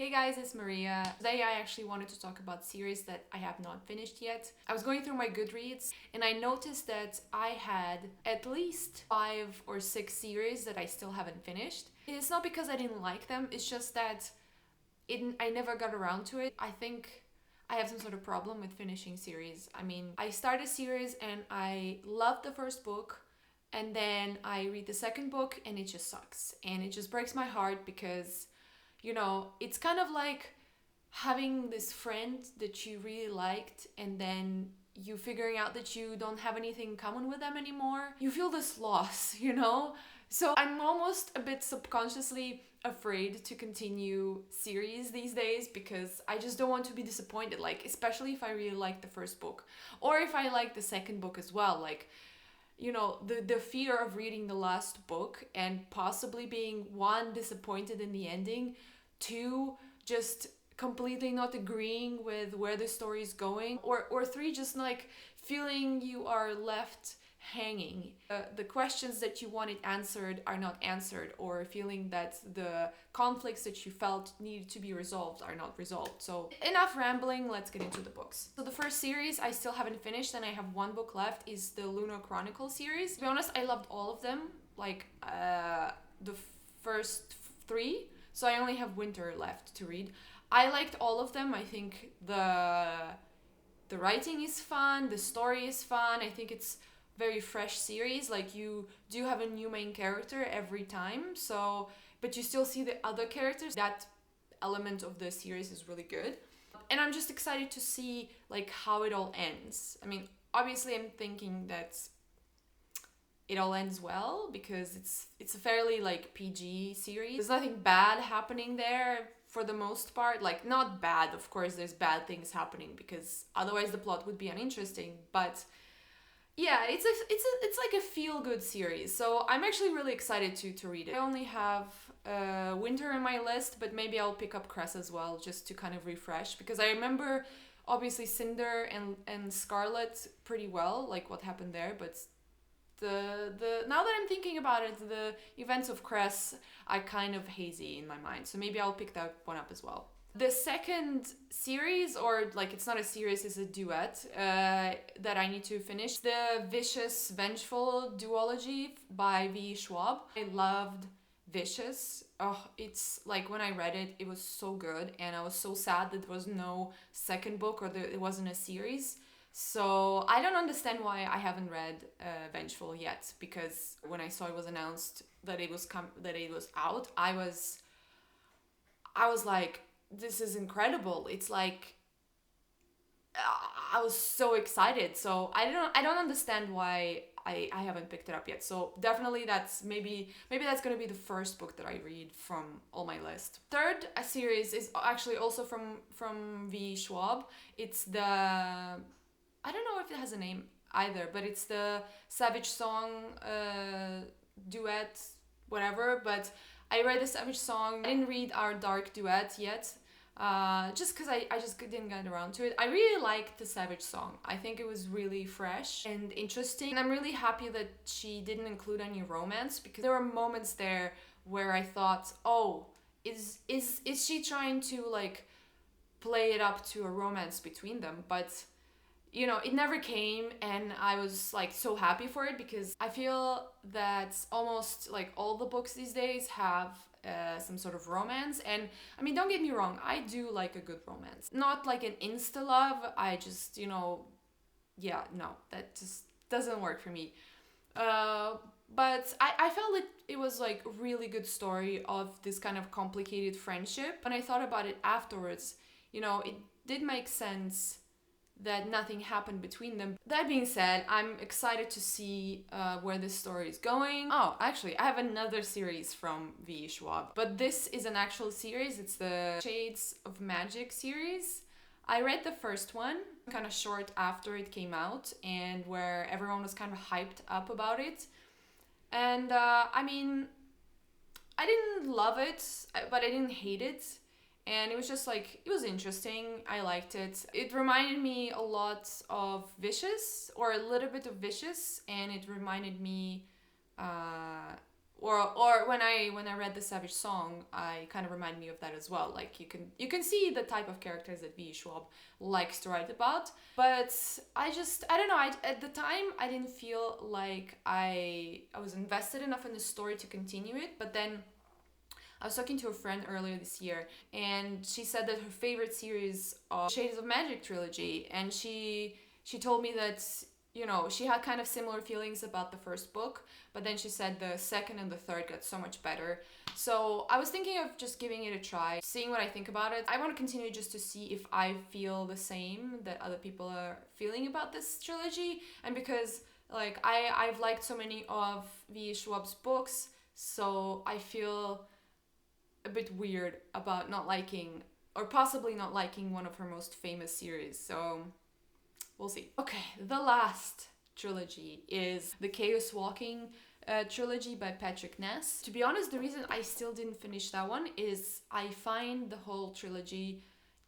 Hey guys, it's Maria. Today I actually wanted to talk about series that I have not finished yet. I was going through my Goodreads and I noticed that I had at least 5 or 6 series that I still haven't finished. It's not because I didn't like them, it's just that I never got around to it. I think I have some sort of problem with finishing series. I mean, I start a series and I love the first book, and then I read the second book and it just sucks. And it just breaks my heart because, it's kind of like having this friend that you really liked and then you figuring out that you don't have anything in common with them anymore. You feel this loss. So I'm almost a bit subconsciously afraid to continue series these days because I just don't want to be disappointed, like especially if I really like the first book or if I like the second book as well. Like, the fear of reading the last book and possibly being, one, disappointed in the ending, two, just completely not agreeing with where the story is going, or three, just like feeling you are left hanging. The questions that you wanted answered are not answered, or feeling that the conflicts that you felt needed to be resolved are not resolved. So enough rambling, let's get into the books. So the first series I still haven't finished and I have one book left is the Lunar Chronicle series. To be honest, I loved all of them, like the first 3, so I only have Winter left to read. I liked all of them. I think the writing is fun, the story is fun. I think it's very fresh series. Like, you do have a new main character every time, but you still see the other characters. That element of the series is really good, and I'm just excited to see like how it all ends. I mean, obviously I'm thinking that it all ends well because it's a fairly like PG series. There's nothing bad happening there for the most part. Like, not bad, of course there's bad things happening because otherwise the plot would be uninteresting, but yeah, it's like a feel-good series, so I'm actually really excited to read it. I only have Winter in my list, but maybe I'll pick up Cress as well just to kind of refresh, because I remember obviously Cinder and Scarlet pretty well, like what happened there, but the now that I'm thinking about it, the events of Cress are kind of hazy in my mind, so maybe I'll pick that one up as well. The second series, or like it's not a series, it's a duet that I need to finish. The Vicious Vengeful duology by V. Schwab. I loved Vicious. Oh, it's like when I read it, it was so good, and I was so sad that there was no second book, or it wasn't a series. So I don't understand why I haven't read Vengeful yet, because when I saw it was announced that it was out, I was like, this is incredible. It's like I was so excited. So I don't understand why I haven't picked it up yet. So definitely that's maybe that's gonna be the first book that I read from all my list. Third series is actually also from V. Schwab. It's the, I don't know if it has a name either, but it's the Savage Song duet, whatever. But I read the Savage Song. I didn't read our Dark Duet yet, just because I just didn't get around to it. I really liked the Savage Song. I think it was really fresh and interesting. And I'm really happy that she didn't include any romance, because there were moments there where I thought, oh, is she trying to like play it up to a romance between them? But it never came, and I was like so happy for it, because I feel that almost like all the books these days have some sort of romance. And I mean, don't get me wrong, I do like a good romance, not like an insta love. I just yeah, no, that just doesn't work for me. But I felt it was like a really good story of this kind of complicated friendship. When I thought about it afterwards, it did make sense that nothing happened between them. That being said, I'm excited to see where this story is going. Oh, actually, I have another series from V. Schwab, but this is an actual series. It's the Shades of Magic series. I read the first one kind of short after it came out, and where everyone was kind of hyped up about it. And I mean, I didn't love it, but I didn't hate it. And it was just like, it was interesting. I liked it. It reminded me a lot of Vicious, or a little bit of Vicious, and it reminded me Or when I read the Savage Song, I kind of remind me of that as well. Like you can see the type of characters that V. Schwab likes to write about. But I don't know. At the time I didn't feel like I was invested enough in the story to continue it. But then I was talking to a friend earlier this year, and she said that her favorite series of Shades of Magic trilogy, and she told me that she had kind of similar feelings about the first book, but then she said the second and the third got so much better. So I was thinking of just giving it a try, seeing what I think about it. I want to continue just to see if I feel the same that other people are feeling about this trilogy, and because like I've liked so many of V. Schwab's books, so I feel a bit weird about not liking or possibly not liking one of her most famous series. So we'll see. Okay, the last trilogy is the Chaos Walking trilogy by Patrick Ness. To be honest, the reason I still didn't finish that one is I find the whole trilogy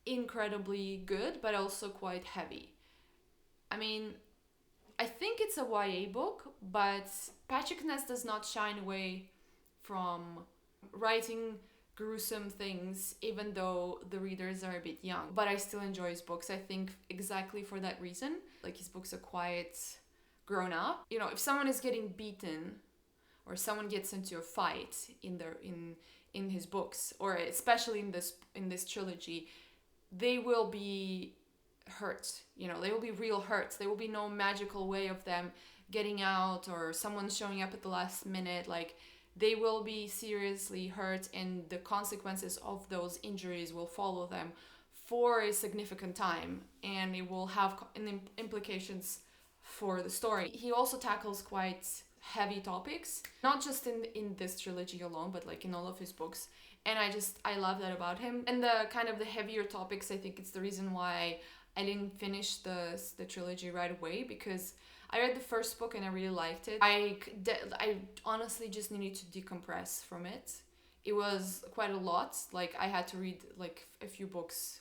incredibly good, but also quite heavy. I mean, I think it's a YA book, but Patrick Ness does not shine away from writing gruesome things, even though the readers are a bit young. But I still enjoy his books, I think, exactly for that reason. Like, his books are quite grown up. If someone is getting beaten or someone gets into a fight in his books, or especially in this trilogy, they will be hurt. They will be real hurt. There will be no magical way of them getting out or someone showing up at the last minute. Like, they will be seriously hurt, and the consequences of those injuries will follow them for a significant time, and it will have implications for the story. He also tackles quite heavy topics, not just in this trilogy alone, but like in all of his books. And I love that about him. And the kind of the heavier topics, I think it's the reason why I didn't finish the trilogy right away, because I read the first book and I really liked it. I honestly just needed to decompress from it. It was quite a lot. Like, I had to read like a few books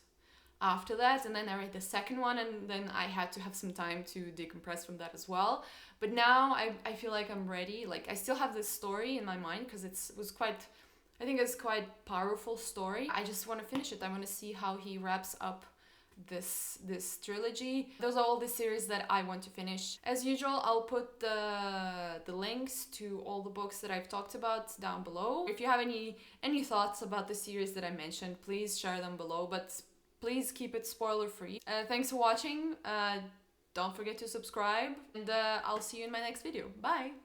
after that, and then I read the second one, and then I had to have some time to decompress from that as well. But now I feel like I'm ready. Like, I still have this story in my mind because I think it's quite powerful story. I just want to finish it. I want to see how he wraps up this trilogy. Those are all the series that I want to finish. As usual, I'll put the links to all the books that I've talked about down below. If you have any thoughts about the series that I mentioned, please share them below, but please keep it spoiler free. Thanks for watching. Don't forget to subscribe, and I'll see you in my next video. Bye!